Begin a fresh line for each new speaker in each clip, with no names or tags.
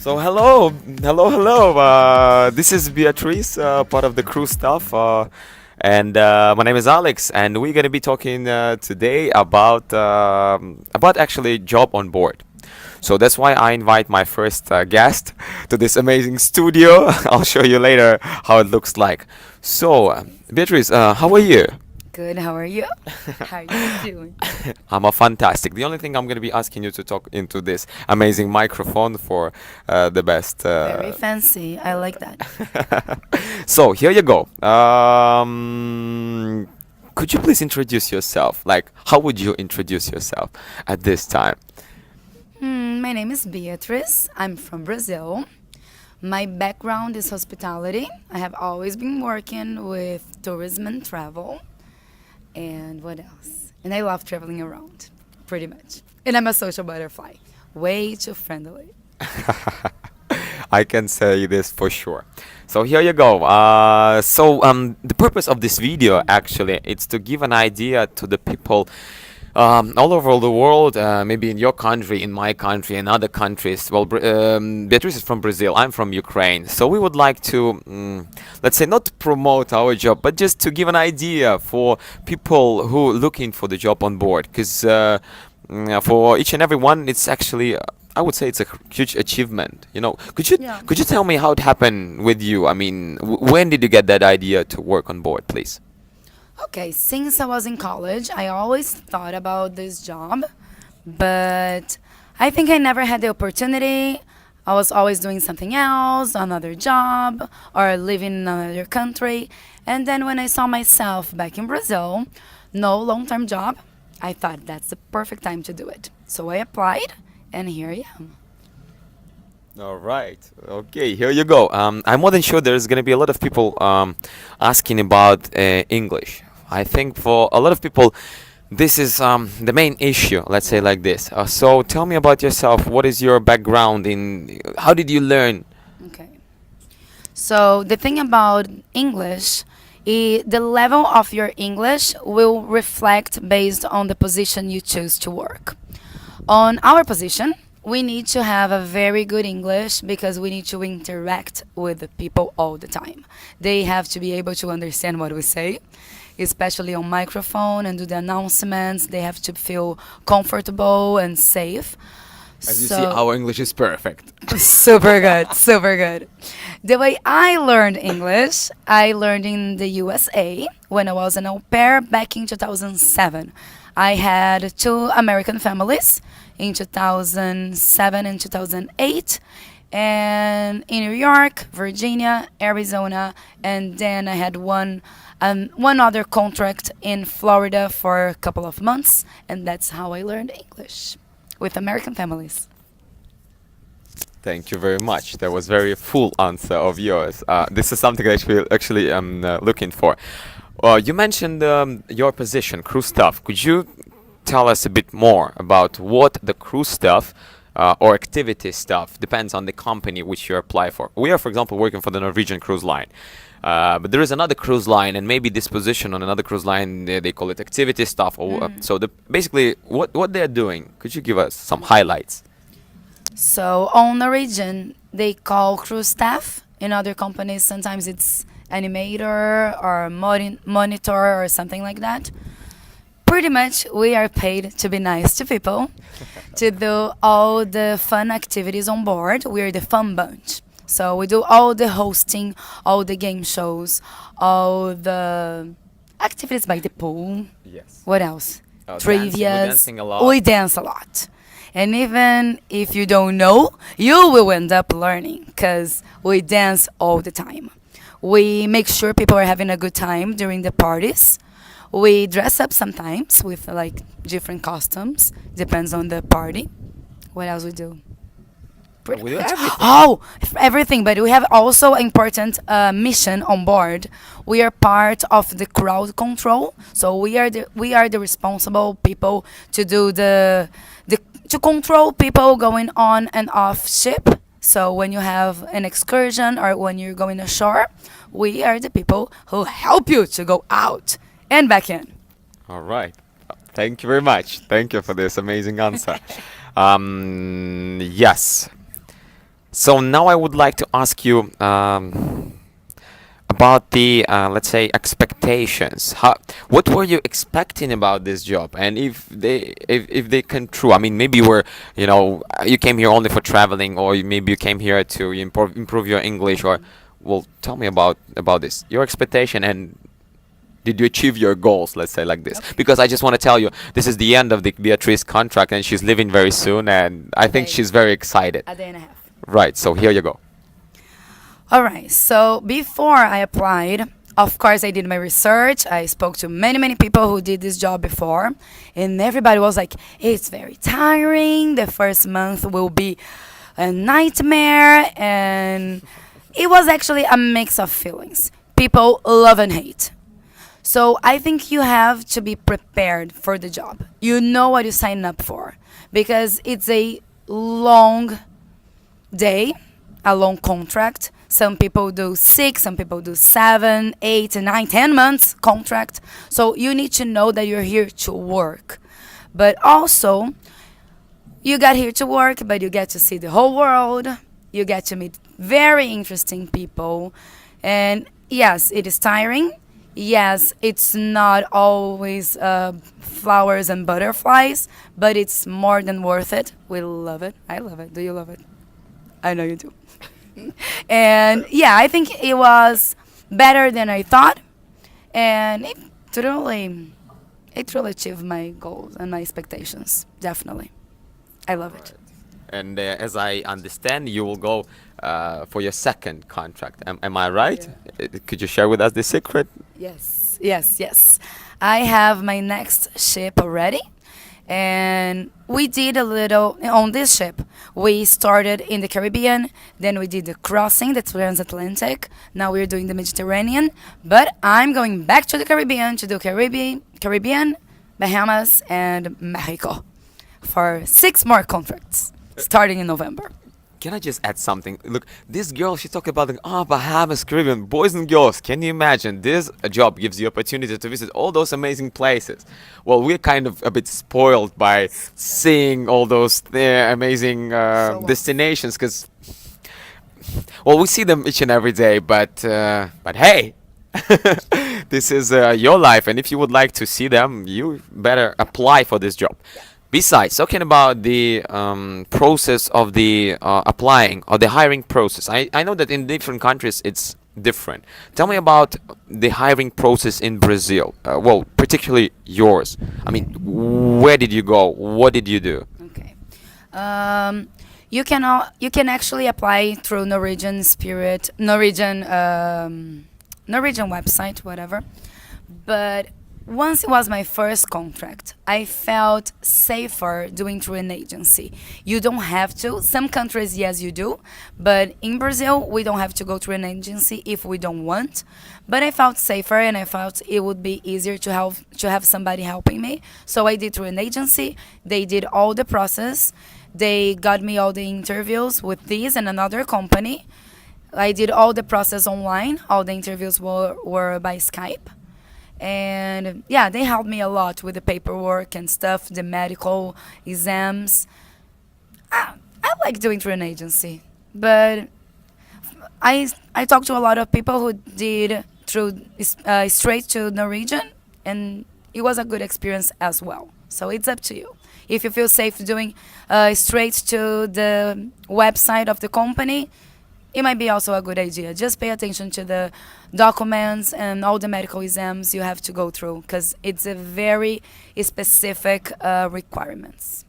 So hello. This is Beatriz, part of the crew staff, and my name is Alex, and we're gonna be talking today about actually job on board. So that's why I invite my first guest to this amazing studio. I'll show you later how it looks like. So, Beatriz, how are you?
Good, how are you? How are you doing?
I'm a fantastic. The only thing I'm going to be asking you to talk into this amazing microphone for the best.
Very fancy. I like that.
So here you go. Could you please introduce yourself? Like, how would you introduce yourself at this time?
My name is Beatriz. I'm from Brazil. My background is hospitality. I have always been working with tourism and travel. And what else? And I love traveling around, pretty much. And I'm a social butterfly. Way too friendly.
I can say this for sure. So here you go. The purpose of this video actually it's to give an idea to the people all over the world, maybe in your country, in my country, in other countries. Well, Beatrice is from Brazil. I'm from Ukraine. So we would like to, let's say, not to promote our job, but just to give an idea for people who looking for the job on board. Because for each and every one, it's actually. I would say it's a huge achievement.
Yeah.
Could you tell me how it happened with you? I mean, when did you get that idea to work on board, please?
Okay, since I was in college, I always thought about this job, but I think I never had the opportunity. I was always doing something else, another job, or living in another country. And then when I saw myself back in Brazil, no long term job, I thought that's the perfect time to do it. So I applied, and here I am.
All right. Okay, here you go. I'm more than sure there's going to be a lot of people asking about English. I think for a lot of people, this is the main issue, let's say like this. So tell me about yourself. What is your background in, how did you learn?
Okay. So the thing about English, the level of your English will reflect based on the position you choose to work. On our position, we need to have a very good English because we need to interact with the people all the time. They have to be able to understand what we say, especially on microphone and do the announcements. They have to feel comfortable and safe.
As you see, our English is perfect.
Super good, super good. The way I learned English, I learned in the USA when I was an au pair back in 2007. I had two American families in 2007 and 2008, and in New York, Virginia, Arizona, and then I had one other contract in Florida for a couple of months, and that's how I learned English with American families.
Thank you very much. That was very full answer of yours. This is something that we actually am looking for. You mentioned your position, crew staff. Could you tell us a bit more about what the crew staff or activity staff depends on the company which you apply for? We are, for example, working for the Norwegian cruise line. But there is another cruise line, and maybe this position on another cruise line, they call it activity staff. Basically, what they are doing, could you give us some highlights?
So on Norwegian, they call crew staff. In other companies, sometimes it's animator or monitor or something like that. Pretty much, we are paid to be nice to people, to do all the fun activities on board. We are the fun bunch. So we do all the hosting, all the game shows, all the activities by the pool.
Yes.
What else?
Dancing. We're
Trivias.
dancing a lot.
We dance a lot. And even if you don't know, you will end up learning because we dance all the time. We make sure people are having a good time during the parties. We dress up sometimes with like different costumes, depends on the party. What else we do? Pretty
We do
much.
everything.
Oh, everything. But we have also an important mission on board. We are part of the crowd control, so we are the responsible people to do the to control people going on and off ship. So when you have an excursion or when you're going ashore, we are the people who help you to go out and back in.
All right. Thank you very much. Thank you for this amazing answer. Yes. So now I would like to ask you about the let's say expectations. What were you expecting about this job, and if they come true? I mean, maybe you were, you came here only for traveling, or maybe you came here to improve your English, or well, tell me about this, your expectation, and did you achieve your goals? Let's say like this,
Okay.
because I just want to tell you this is the end of the Beatriz contract, and she's leaving very soon, and I think
Okay.
she's very excited.
A day and a half.
Right. So here you go.
All right. So before I applied, of course, I did my research. I spoke to many, many people who did this job before, and everybody was like, "It's very tiring. The first month will be a nightmare," and it was actually a mix of feelings. People love and hate. So I think you have to be prepared for the job. You know what you sign up for because it's a long day, a long contract. Some people do 6, some people do 7, 8, 9, 10 months contract. So you need to know that you're here to work. But also, you got here to work, but you get to see the whole world. You get to meet very interesting people. And yes, it is tiring. Yes, it's not always flowers and butterflies, but it's more than worth it. We love it. I love it. Do you love it? I know you do. And yeah, I think it was better than I thought, and it really achieved my goals and my expectations. Definitely, I love it.
And as I understand, you will go for your second contract. Am I right? Could you share with us the secret?
Yes, yes, yes. I have my next ship already. And we did a little on this ship. We started in the Caribbean, then we did the crossing, the transatlantic. Now we're doing the Mediterranean. But I'm going back to the Caribbean to do Caribbean, Bahamas, and Mexico for 6 more contracts starting in November.
Can I just add something? Look, this girl, she talked about Bahamas, Caribbean, boys and girls. Can you imagine? This job gives you opportunity to visit all those amazing places. Well, we're kind of a bit spoiled by seeing all those amazing
Show off.
destinations, because well, we see them each and every day. But hey, this is your life, and if you would like to see them, you better apply for this job. Besides, talking about the process of the applying or the hiring process, I know that in different countries it's different. Tell me about the hiring process in Brazil. Well, particularly yours. I mean, where did you go? What did you do?
Okay. You can actually apply through Norwegian Spirit, Norwegian website, whatever. But once it was my first contract, I felt safer doing through an agency. You don't have to. Some countries, yes, you do. But in Brazil, we don't have to go through an agency if we don't want. But I felt safer and I felt it would be easier to have somebody helping me. So I did through an agency. They did all the process. They got me all the interviews with this and another company. I did all the process online. All the interviews were by Skype. And yeah, they helped me a lot with the paperwork and stuff, the medical exams. I like doing through an agency, but I talked to a lot of people who did through straight to Norwegian, and it was a good experience as well. So it's up to you. If you feel safe doing straight to the website of the company, it might be also a good idea. Just pay attention to the documents and all the medical exams you have to go through because it's a very specific requirements.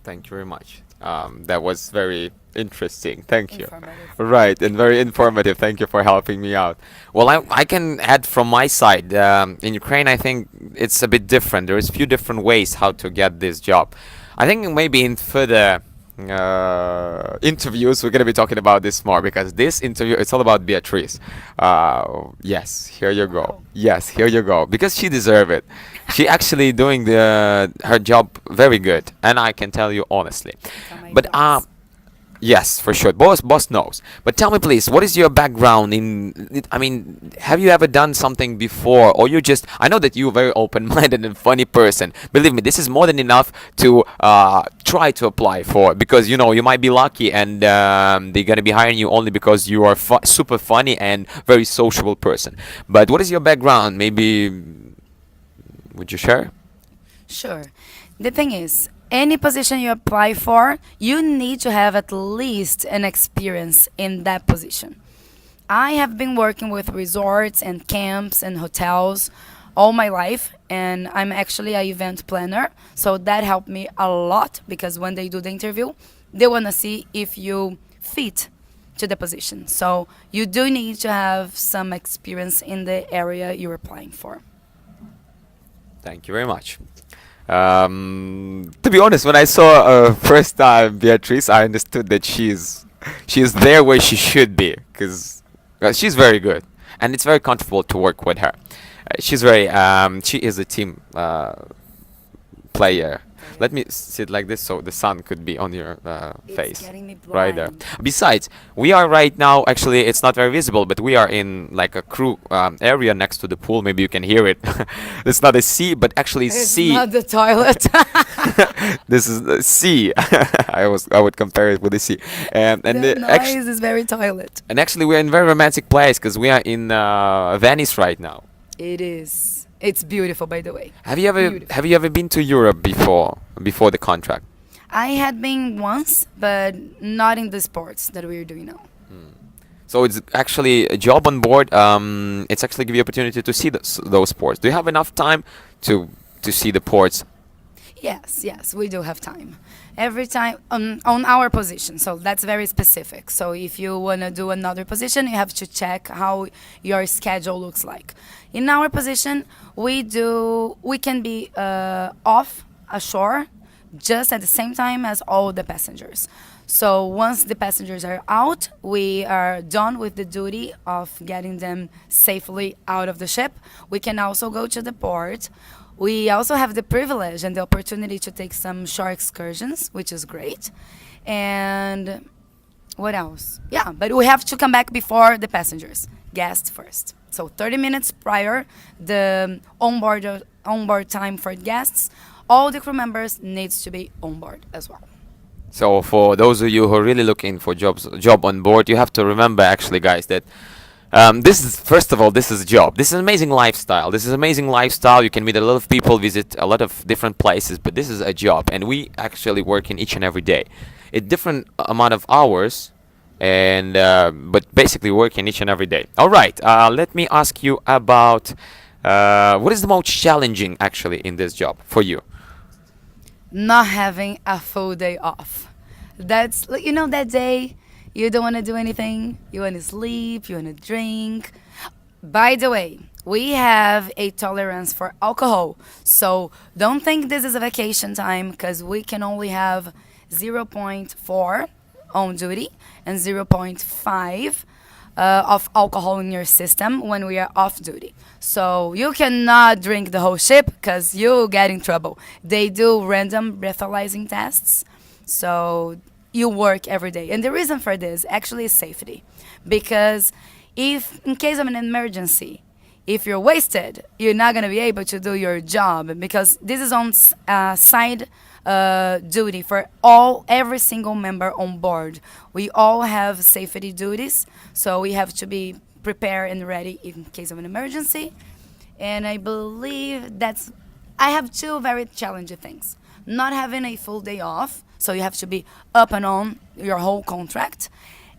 Thank you very much. That was very interesting. Thank you.
Informative.
Right, and very informative. Thank you for helping me out. Well, I can add from my side. In Ukraine, I think it's a bit different. There is few different ways how to get this job. I think maybe in further interviews we're going to be talking about this more, because this interview, it's all about Beatriz. Yes, here you go. Yes, here you go, because she deserves it. She actually doing her job very good, and I can tell you honestly.
Oh my
But
goodness.
Yes, for sure. Boss knows. But tell me, please, what is your background in? I mean, have you ever done something before, or you just? I know that you're a very open-minded and funny person. Believe me, this is more than enough to try to apply for, because you know you might be lucky and they're gonna be hiring you only because you are super funny and very sociable person. But what is your background? Maybe would you share?
Sure. The thing is, any position you apply for, you need to have at least an experience in that position. I have been working with resorts and camps and hotels all my life, and I'm actually an event planner, so that helped me a lot because when they do the interview, they want to see if you fit to the position. So you do need to have some experience in the area you're applying for.
Thank you very much. To be honest, when I saw first time Beatriz, I understood that she's there where she should be, because she's very good and it's very comfortable to work with her. She's very she is a team player. Let me sit like this so the sun could be on your
It's
face
getting me
right there.
blind.
Besides, we are right now, actually, it's not very visible, but we are in like a crew area next to the pool. Maybe you can hear it. It's not a sea, but actually
It's
sea.
not the toilet.
This is the sea. I would compare it with the sea. And
The
actually,
noise is very toilet.
and actually we're in very romantic place because we are in Venice right now.
It is. It's beautiful, by the way. Beautiful.
Have you ever been to Europe before the contract?
I had been once, but not in the sports that we're doing now.
So it's actually a job on board. It's actually give you opportunity to see those ports. Do you have enough time to see the ports?
Yes, yes, we do have time. Every time on our position, so that's very specific. So if you want to do another position, you have to check how your schedule looks like. In our position, we can be off ashore just at the same time as all the passengers. So once the passengers are out, we are done with the duty of getting them safely out of the ship. We can also go to the port. We also have the privilege and the opportunity to take some shore excursions, which is great. And what else? Yeah, but we have to come back before the passengers, guests first. So 30 minutes prior, the onboard time for guests, all the crew members needs to be on board as well.
So for those of you who are really looking for job on board, you have to remember, actually, guys, that this is, first of all, this is a job. This is an amazing lifestyle. This is amazing lifestyle. You can meet a lot of people, visit a lot of different places, but this is a job, and we actually work in each and every day. A different amount of hours, and but basically working each and every day. All right. Let me ask you about what is the most challenging actually in this job for you?
Not having a full day off. That's, like, that day you don't want to do anything, you want to sleep, you want to drink. By the way, we have a tolerance for alcohol, so don't think this is a vacation time because we can only have zero point 0.4 on duty and zero point 0.5 of alcohol in your system when we are off duty. So you cannot drink the whole ship because you'll get in trouble. They do random breathalyzing tests, so you work every day. And the reason for this actually is safety, because if in case of an emergency, if you're wasted, you're not going to be able to do your job, because this is on side duty for every single member on board. We all have safety duties, so we have to be prepared and ready in case of an emergency. And I believe I have two very challenging things. Not having a full day off, so you have to be up and on your whole contract,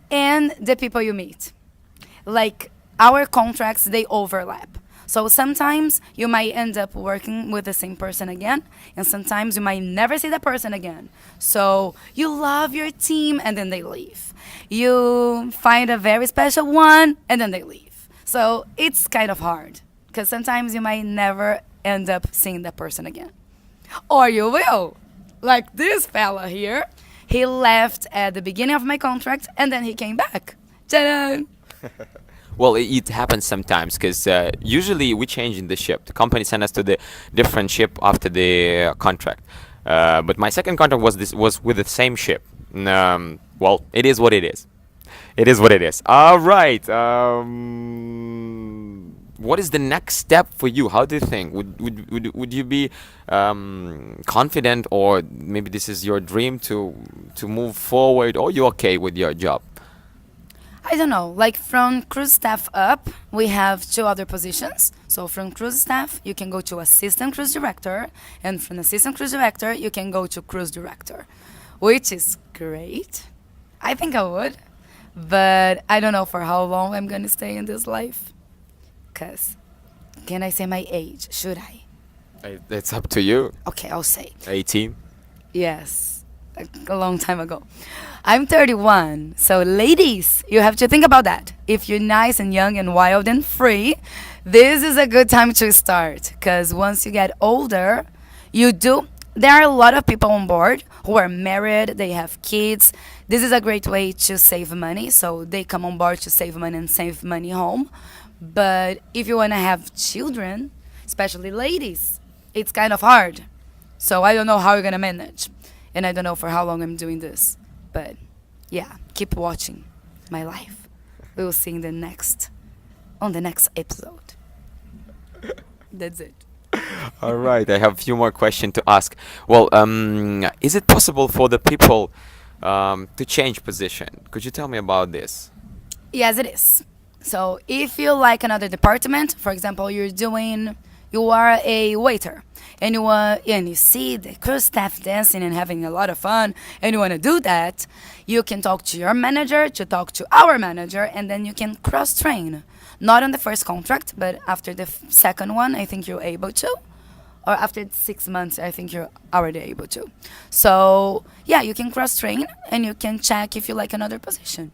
and the people you meet. Like, our contracts, they overlap. So sometimes you might end up working with the same person again, and sometimes you might never see that person again. So you love your team, and then they leave. You find a very special one, and then they leave. So it's kind of hard, because sometimes you might never end up seeing that person again. Or you will. Like this fella here. He left at the beginning of my contract, and then he came back. Ta-da!
Well, it happens sometimes because usually we change in the ship. The company sent us to the different ship after the contract. But my second contract was with the same ship. Well, it is what it is. It is what it is. All right. What is the next step for you? How do you think? Would you be confident, or maybe this is your dream to move forward, or you okay with your job?
I don't know. Like from cruise staff up, we have two other positions. So from cruise staff, you can go to assistant cruise director, and from assistant cruise director, you can go to cruise director, which is great. I think I would, but I don't know for how long I'm gonna stay in this life. Cause, can I say my age? Should I?
It's up to you.
Okay, I'll say
18.
yes. A long time ago. I'm 31, so ladies, you have to think about that. If you're nice and young and wild and free, this is a good time to start. Because once you get older, you do. There are a lot of people on board who are married, they have kids. This is a great way to save money. So they come on board to save money and save money home. But if you want to have children, especially ladies, it's kind of hard. So I don't know how you're going to manage. And I don't know for how long I'm doing this. But yeah, keep watching my life. We will see in on the next episode. That's it.
All right, I have a few more questions to ask. Well, is it possible for the people to change position? Could you tell me about this?
Yes, it is. So if you like another department, for example, you are a waiter, and you see the crew staff dancing and having a lot of fun, and you want to do that, you can talk to your manager, to talk to our manager, and then you can cross train. Not on the first contract, but after the second one, I think you're able to. Or after 6 months, I think you're already able to. So yeah, you can cross train and you can check if you like another position.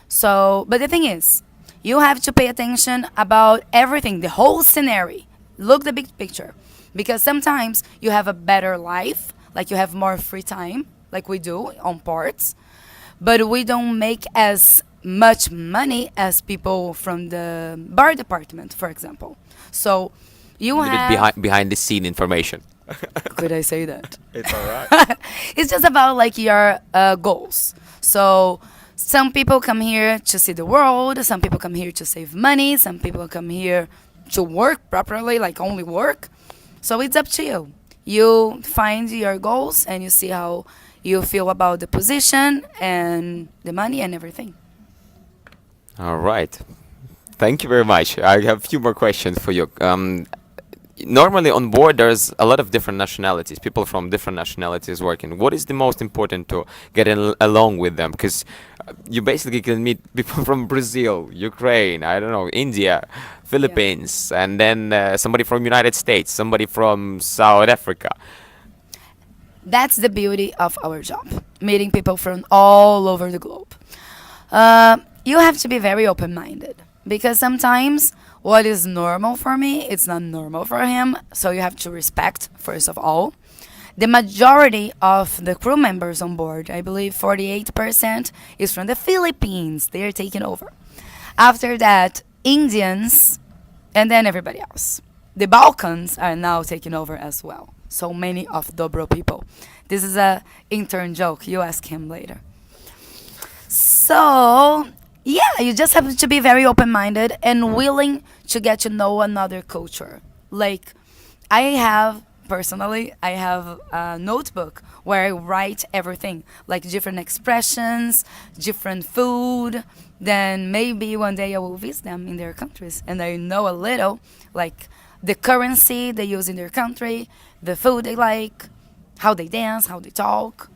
So, but the thing is, you have to pay attention about everything, the whole scenario. Look the big picture, because sometimes you have a better life, like you have more free time, like we do on ports, but we don't make as much money as people from the bar department, for example. So you
A little bit
have.
behind the scene information.
Could I say that?
It's all right.
It's just about like your goals. So some people come here to see the world. Some people come here to save money. Some people come here to work properly, like only work. So it's up to you. You find your goals and you see how you feel about the position and the money and everything.
All right. Thank you very much. I have a few more questions for you. Normally on board there's a lot of different nationalities, people from different nationalities working. What is the most important to get along with them? Because you basically can meet people from Brazil, Ukraine, I don't know, India, Philippines, and then somebody from United States, somebody from South Africa.
That's the beauty of our job, meeting people from all over the globe. You have to be very open-minded, because sometimes what is normal for me, it's not normal for him. So you have to respect, first of all. The majority of the crew members on board, I believe 48%, is from the Philippines. They're taking over. After that, Indians, and then everybody else. The Balkans are now taking over as well. So many of Dobro people. This is a intern joke. You ask him later. So yeah, you just have to be very open-minded and willing to get to know another culture. Like, personally, I have a notebook where I write everything, like different expressions, different food. Then maybe one day I will visit them in their countries, and I know a little, like the currency they use in their country, the food they like, how they dance, how they talk,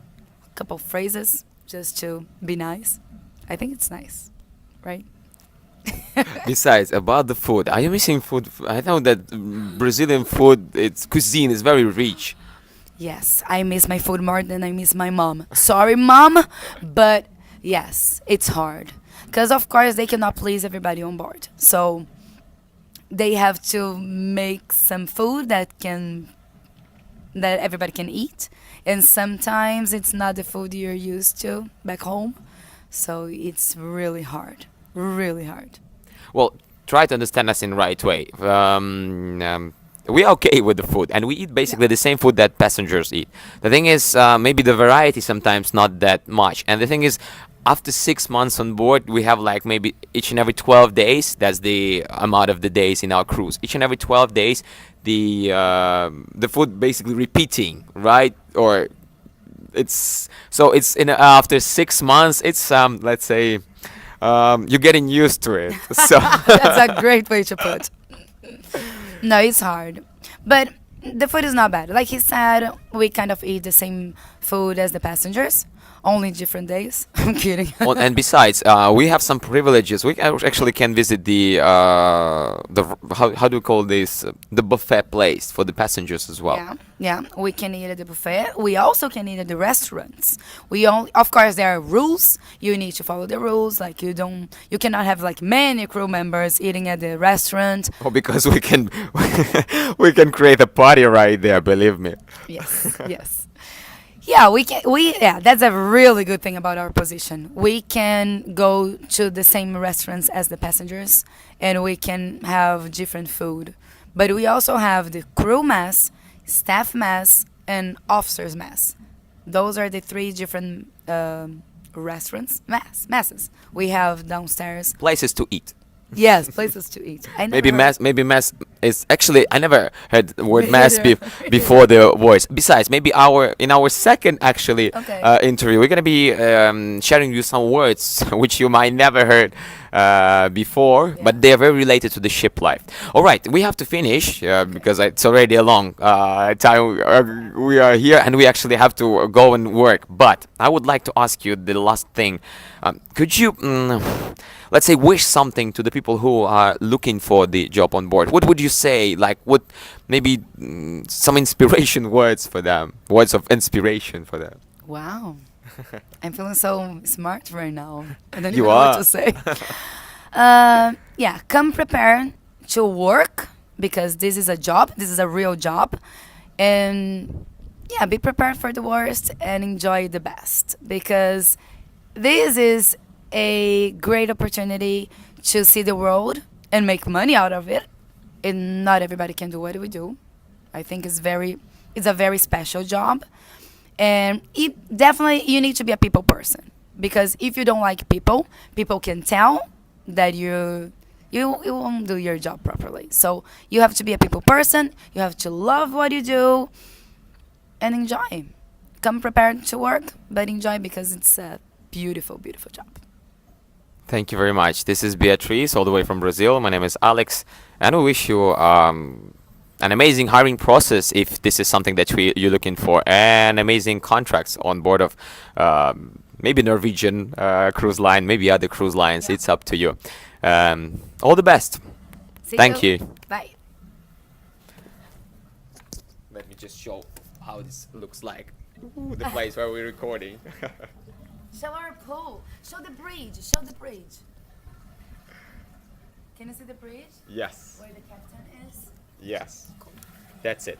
a couple phrases just to be nice. I think it's nice, right?
Besides, about the food, are you missing food? I know that Brazilian food, its cuisine is very rich.
Yes, I miss my food more than I miss my mom. Sorry, mom, but yes, it's hard. Because, of course, they cannot please everybody on board. So they have to make some food that everybody can eat. And sometimes it's not the food you're used to back home. So it's really hard. Really hard.
Well, try to understand us in right way. We are okay with the food, and we eat basically the same food that passengers eat. The thing is, maybe the variety sometimes not that much. And the thing is, after 6 months on board, we have like maybe each and every 12 days. That's the amount of the days in our cruise. Each and every 12 days, the food basically repeating, right? Or it's in after 6 months. It's let's say you're getting used to it. So
That's a great way to put. No, it's hard. But the food is not bad. Like he said, we kind of eat the same food as the passengers, only different days. I'm kidding.
well, and besides, we have some privileges. We actually can visit the how do you call this, the buffet place for the passengers as well.
Yeah, yeah, we can eat at the buffet. We also can eat at the restaurants. We only, of course, there are rules. You need to follow the rules. Like you cannot have like many crew members eating at the restaurant.
Oh, because we can we can create a party right there. Believe me.
Yes, yes. Yeah, we can. Yeah, that's a really good thing about our position. We can go to the same restaurants as the passengers, and we can have different food. But we also have the crew mess, staff mess, and officers mess. Those are the three different restaurants messes we have downstairs.
Places to eat.
Yes, places to eat. I
Maybe
never-
mess is actually I never heard the word
Me
mess
either.
before the voice. Besides, maybe in our second actually
Okay.
interview, we're gonna be sharing you some words which you might never heard before,
Yeah.
but they are very related to the ship life. All right, we have to finish because it's already a long time we are here and we actually have to go and work. But I would like to ask you the last thing. Could you? Let's say wish something to the people who are looking for the job on board. What would you say? Like what maybe some inspiration words for them, words of inspiration for them.
Wow. I'm feeling so smart right now. I don't
You
even know what
are.
to say. Yeah, come prepared to work because this is a job. This is a real job. And yeah, be prepared for the worst and enjoy the best because this is a great opportunity to see the world and make money out of it. And not everybody can do what we do. I think it's a very special job. And definitely you need to be a people person because if you don't like people, people can tell that you won't do your job properly. So you have to be a people person. You have to love what you do and enjoy. Come prepared to work, but enjoy because it's a beautiful, beautiful job.
Thank you very much. This is Beatriz, all the way from Brazil. My name is Alex, and we wish you an amazing hiring process if this is something that you're looking for, and amazing contracts on board of maybe Norwegian cruise line, maybe other cruise lines.
Yeah.
It's up to you. All the best.
See
Thank you.
Bye.
Let me just show how this looks like. Ooh, the place where we're recording.
Show our pool. Show the bridge. Show the bridge. Can you see the bridge?
Yes.
Where the captain is?
Yes. That's it.